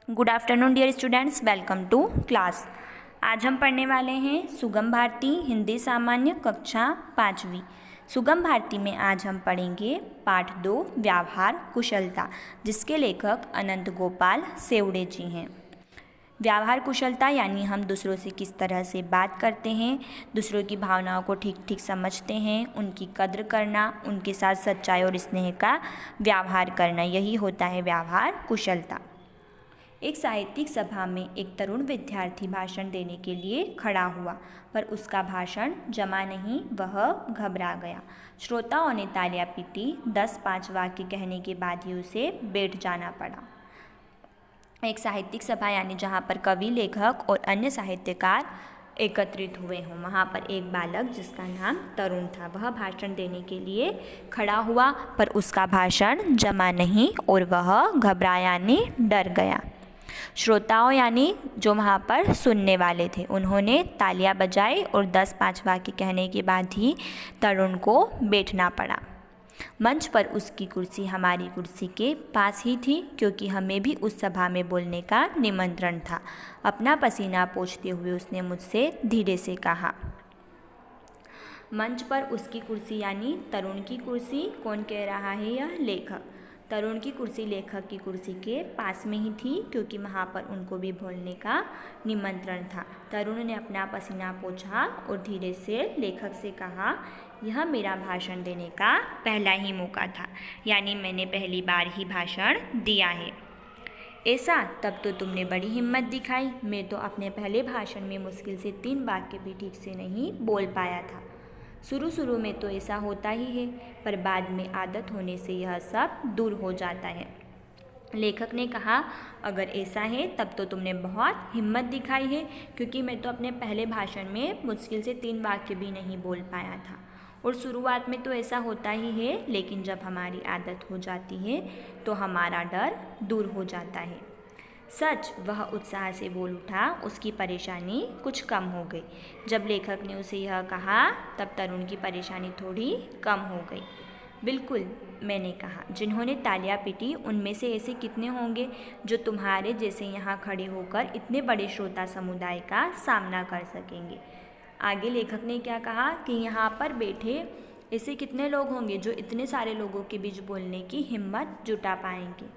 Good afternoon dear students, welcome to class. आज हम पढ़ने वाले हैं सुगम भारती हिंदी सामान्य कक्षा 5वीं। सुगम भारती में आज हम पढ़ेंगे पाठ 2 व्यवहार कुशलता, जिसके लेखक अनंत गोपाल सेवड़े जी हैं। व्यवहार कुशलता यानी हम दूसरों से किस तरह से बात करते हैं, दूसरों की भावनाओं को ठीक ठीक समझते हैं, उनकी कद्र करना, उनके साथ सच्चाई और स्नेह का व्यवहार करना, यही होता है व्यवहार कुशलता। एक साहित्यिक सभा में एक तरुण विद्यार्थी भाषण देने के लिए खड़ा हुआ, पर उसका भाषण जमा नहीं, वह घबरा गया। श्रोताओं ने तालियां पीटी। 10-5 वाक्य कहने के बाद ही उसे बैठ जाना पड़ा। एक साहित्यिक सभा यानी जहाँ पर कवि, लेखक और अन्य साहित्यकार एकत्रित हुए हों। वहाँ पर एक बालक जिसका नाम तरुण था, वह भाषण देने के लिए खड़ा हुआ, पर उसका भाषण जमा नहीं और वह घबराया यानी डर गया। श्रोताओं यानी जो वहाँ पर सुनने वाले थे, उन्होंने तालियां बजाई और 10-5 वाक्य कहने के बाद ही तरुण को बैठना पड़ा। मंच पर उसकी कुर्सी हमारी कुर्सी के पास ही थी, क्योंकि हमें भी उस सभा में बोलने का निमंत्रण था। अपना पसीना पोंछते हुए उसने मुझसे धीरे से कहा। मंच पर उसकी कुर्सी यानी तरुण की कुर्सी। कौन कह रहा है? यह लेखक। तरुण की कुर्सी लेखक की कुर्सी के पास में ही थी, क्योंकि वहाँ पर उनको भी बोलने का निमंत्रण था। तरुण ने अपना पसीना पोंछा और धीरे से लेखक से कहा, यह मेरा भाषण देने का पहला ही मौका था, यानी मैंने पहली बार ही भाषण दिया है। ऐसा? तब तो तुमने बड़ी हिम्मत दिखाई। मैं तो अपने पहले भाषण में मुश्किल से 3 वाक्य भी ठीक से नहीं बोल पाया था। शुरू में तो ऐसा होता ही है, पर बाद में आदत होने से यह सब दूर हो जाता है। लेखक ने कहा, अगर ऐसा है तब तो तुमने बहुत हिम्मत दिखाई है, क्योंकि मैं तो अपने पहले भाषण में मुश्किल से 3 वाक्य भी नहीं बोल पाया था। और शुरुआत में तो ऐसा होता ही है, लेकिन जब हमारी आदत हो जाती है तो हमारा डर दूर हो जाता है। सच, वह उत्साह से बोल उठा। उसकी परेशानी कुछ कम हो गई। जब लेखक ने उसे यह कहा, तब तरुण की परेशानी थोड़ी कम हो गई। बिल्कुल, मैंने कहा। जिन्होंने तालियां पीटी, उनमें से ऐसे कितने होंगे जो तुम्हारे जैसे यहाँ खड़े होकर इतने बड़े श्रोता समुदाय का सामना कर सकेंगे। आगे लेखक ने क्या कहा कि यहाँ पर बैठे ऐसे कितने लोग होंगे जो इतने सारे लोगों के बीच बोलने की हिम्मत जुटा पाएंगे।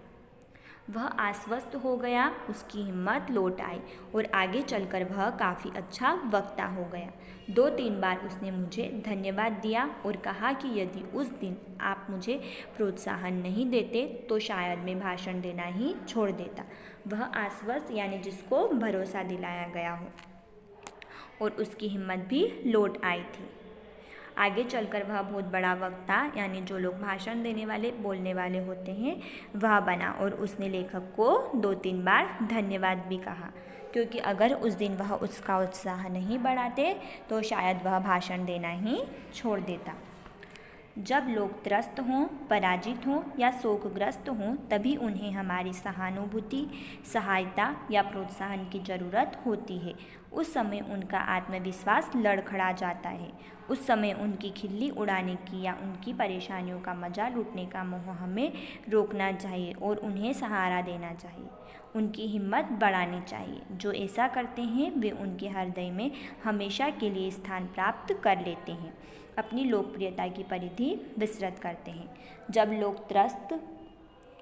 वह आश्वस्त हो गया, उसकी हिम्मत लौट आई और आगे चलकर वह काफ़ी अच्छा वक्ता हो गया। 2-3 बार उसने मुझे धन्यवाद दिया और कहा कि यदि उस दिन आप मुझे प्रोत्साहन नहीं देते तो शायद मैं भाषण देना ही छोड़ देता। वह आश्वस्त यानी जिसको भरोसा दिलाया गया हो, और उसकी हिम्मत भी लौट आई थी। आगे चलकर वह बहुत बड़ा वक्ता यानी जो लोग भाषण देने वाले, बोलने वाले होते हैं, वह बना और उसने लेखक को 2-3 बार धन्यवाद भी कहा, क्योंकि अगर उस दिन वह उसका उत्साह नहीं बढ़ाते तो शायद वह भाषण देना ही छोड़ देता। जब लोग त्रस्त हों, पराजित हों या शोकग्रस्त हों, तभी उन्हें हमारी सहानुभूति, सहायता या प्रोत्साहन की ज़रूरत होती है। उस समय उनका आत्मविश्वास लड़खड़ा जाता है। उस समय उनकी खिल्ली उड़ाने की या उनकी परेशानियों का मजा लूटने का मोह हमें रोकना चाहिए और उन्हें सहारा देना चाहिए। उनकी हिम्मत बढ़ानी चाहिए। जो ऐसा करते हैं वे उनके हृदय में हमेशा के लिए स्थान प्राप्त कर लेते हैं, अपनी लोकप्रियता की परिधि विस्तृत करते हैं। जब लोग त्रस्त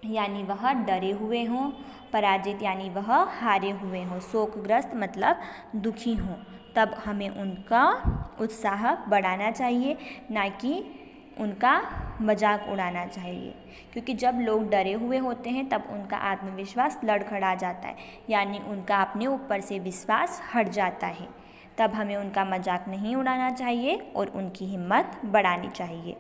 यानी वह डरे हुए हों, पराजित यानी वह हारे हुए हों, शोकग्रस्त मतलब दुखी हों, तब हमें उनका उत्साह बढ़ाना चाहिए, ना कि उनका मजाक उड़ाना चाहिए। क्योंकि जब लोग डरे हुए होते हैं तब उनका आत्मविश्वास लड़खड़ा जाता है, यानी उनका अपने ऊपर से विश्वास हट जाता है। तब हमें उनका मजाक नहीं उड़ाना चाहिए और उनकी हिम्मत बढ़ानी चाहिए।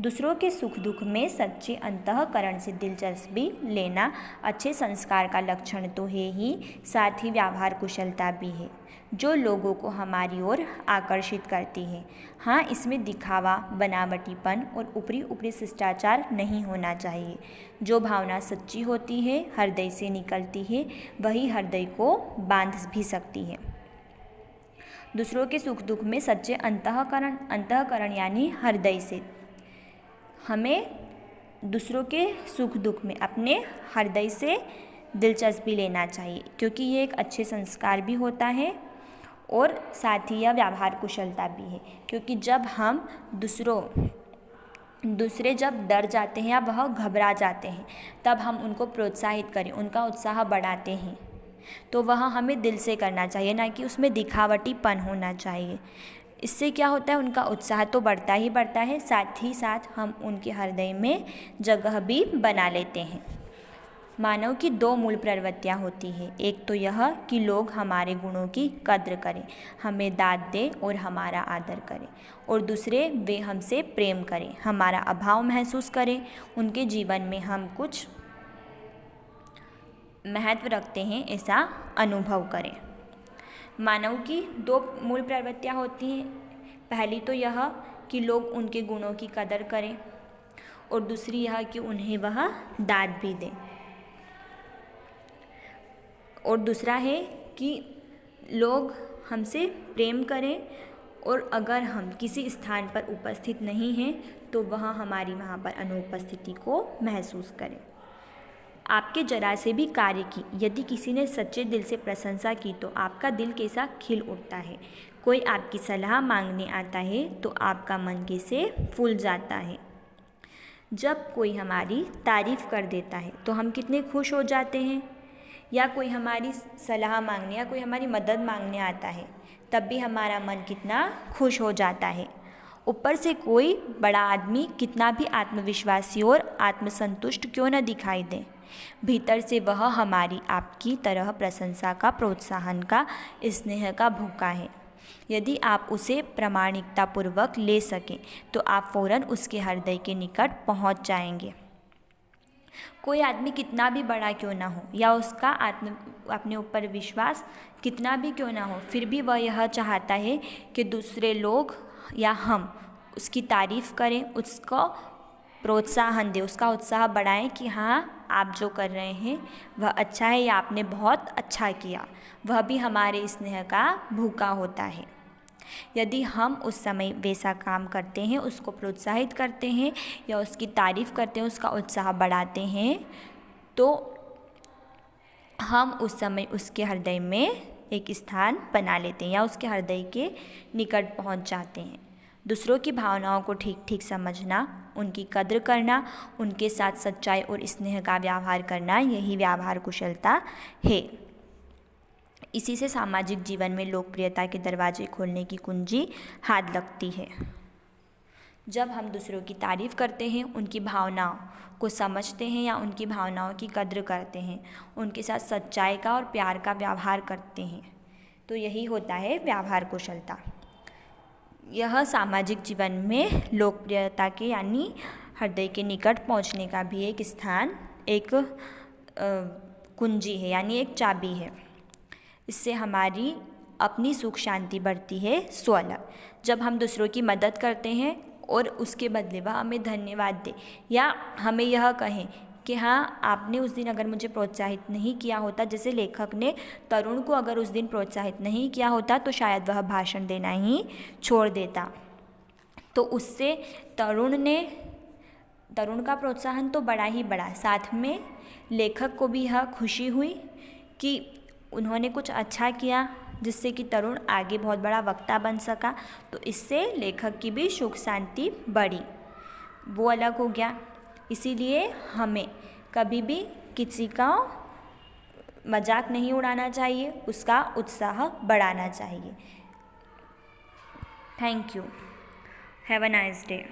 दूसरों के सुख दुख में सच्चे अंतःकरण से दिलचस्पी लेना अच्छे संस्कार का लक्षण तो है ही, साथ ही व्यवहार कुशलता भी है, जो लोगों को हमारी ओर आकर्षित करती है। हाँ, इसमें दिखावा, बनावटीपन और ऊपरी शिष्टाचार नहीं होना चाहिए। जो भावना सच्ची होती है, हृदय से निकलती है, वही हृदय को बांध भी सकती है। दूसरों के सुख दुख में सच्चे अंतःकरण यानी हृदय से, हमें दूसरों के सुख दुख में अपने हृदय से दिलचस्पी लेना चाहिए, क्योंकि ये एक अच्छे संस्कार भी होता है और साथ ही यह व्यवहार कुशलता भी है। क्योंकि जब हम दूसरे जब डर जाते हैं या वह घबरा जाते हैं, तब हम उनको प्रोत्साहित करें, उनका उत्साह बढ़ाते हैं, तो वह हमें दिल से करना चाहिए, ना कि उसमें दिखावटीपन होना चाहिए। इससे क्या होता है, उनका उत्साह तो बढ़ता ही बढ़ता है, साथ ही साथ हम उनके हृदय में जगह भी बना लेते हैं। मानव की दो मूल प्रवृत्तियाँ होती हैं। एक तो यह कि लोग हमारे गुणों की कद्र करें, हमें दाद दें और हमारा आदर करें, और दूसरे वे हमसे प्रेम करें, हमारा अभाव महसूस करें, उनके जीवन में हम कुछ महत्व रखते हैं ऐसा अनुभव करें। मानव की दो मूल प्रवृत्तियाँ होती हैं। पहली तो यह कि लोग उनके गुणों की कदर करें, और दूसरी यह कि उन्हें वह दाद भी दें। और दूसरा है कि लोग हमसे प्रेम करें, और अगर हम किसी स्थान पर उपस्थित नहीं हैं तो वह हमारी वहाँ पर अनुपस्थिति को महसूस करें। आपके जरा से भी कार्य की यदि किसी ने सच्चे दिल से प्रशंसा की तो आपका दिल कैसा खिल उठता है। कोई आपकी सलाह मांगने आता है तो आपका मन कैसे फूल जाता है। जब कोई हमारी तारीफ़ कर देता है तो हम कितने खुश हो जाते हैं। या कोई हमारी सलाह मांगने या कोई हमारी मदद मांगने आता है, तब भी हमारा मन कितना खुश हो जाता है। ऊपर से कोई बड़ा आदमी कितना भी आत्मविश्वासी और आत्मसंतुष्ट क्यों न दिखाई दे, भीतर से वह हमारी आपकी तरह प्रशंसा का, प्रोत्साहन का, स्नेह का भूखा है। यदि आप उसे प्रामाणिकतापूर्वक ले सकें तो आप फौरन उसके हृदय के निकट पहुंच जाएंगे। कोई आदमी कितना भी बड़ा क्यों ना हो या उसका अपने ऊपर विश्वास कितना भी क्यों ना हो, फिर भी वह यह चाहता है कि दूसरे लोग या हम उसकी तारीफ़ करें, उसको प्रोत्साहन दें, उसका उत्साह बढ़ाएं कि हाँ आप जो कर रहे हैं वह अच्छा है या आपने बहुत अच्छा किया। वह भी हमारे स्नेह का भूखा होता है। यदि हम उस समय वैसा काम करते हैं, उसको प्रोत्साहित करते हैं या उसकी तारीफ़ करते हैं, उसका उत्साह बढ़ाते हैं, तो हम उस समय उसके हृदय में एक स्थान बना लेते हैं या उसके हृदय के निकट पहुंच जाते हैं। दूसरों की भावनाओं को ठीक ठीक समझना, उनकी कद्र करना, उनके साथ सच्चाई और स्नेह का व्यवहार करना, यही व्यवहार कुशलता है। इसी से सामाजिक जीवन में लोकप्रियता के दरवाजे खोलने की कुंजी हाथ लगती है। जब हम दूसरों की तारीफ़ करते हैं, उनकी भावनाओं को समझते हैं या उनकी भावनाओं की कद्र करते हैं, उनके साथ सच्चाई का और प्यार का व्यवहार करते हैं, तो यही होता है व्यवहार कुशलता। यह सामाजिक जीवन में लोकप्रियता के यानी हृदय के निकट पहुंचने का भी एक स्थान, एक कुंजी है, यानी एक चाबी है। इससे हमारी अपनी सुख शांति बढ़ती है स्वतः। जब हम दूसरों की मदद करते हैं और उसके बदले वह हमें धन्यवाद दे या हमें यह कहें कि हाँ आपने उस दिन अगर मुझे प्रोत्साहित नहीं किया होता, जैसे लेखक ने तरुण को अगर उस दिन प्रोत्साहित नहीं किया होता तो शायद वह भाषण देना ही छोड़ देता। तो उससे तरुण का प्रोत्साहन तो बड़ा ही बड़ा, साथ में लेखक को भी यह खुशी हुई कि उन्होंने कुछ अच्छा किया जिससे कि तरुण आगे बहुत बड़ा वक्ता बन सका। तो इससे लेखक की भी सुख शांति बढ़ी, वो अलग हो गया। इसीलिए हमें कभी भी किसी का मजाक नहीं उड़ाना चाहिए, उसका उत्साह बढ़ाना चाहिए। Thank you. Have a nice day.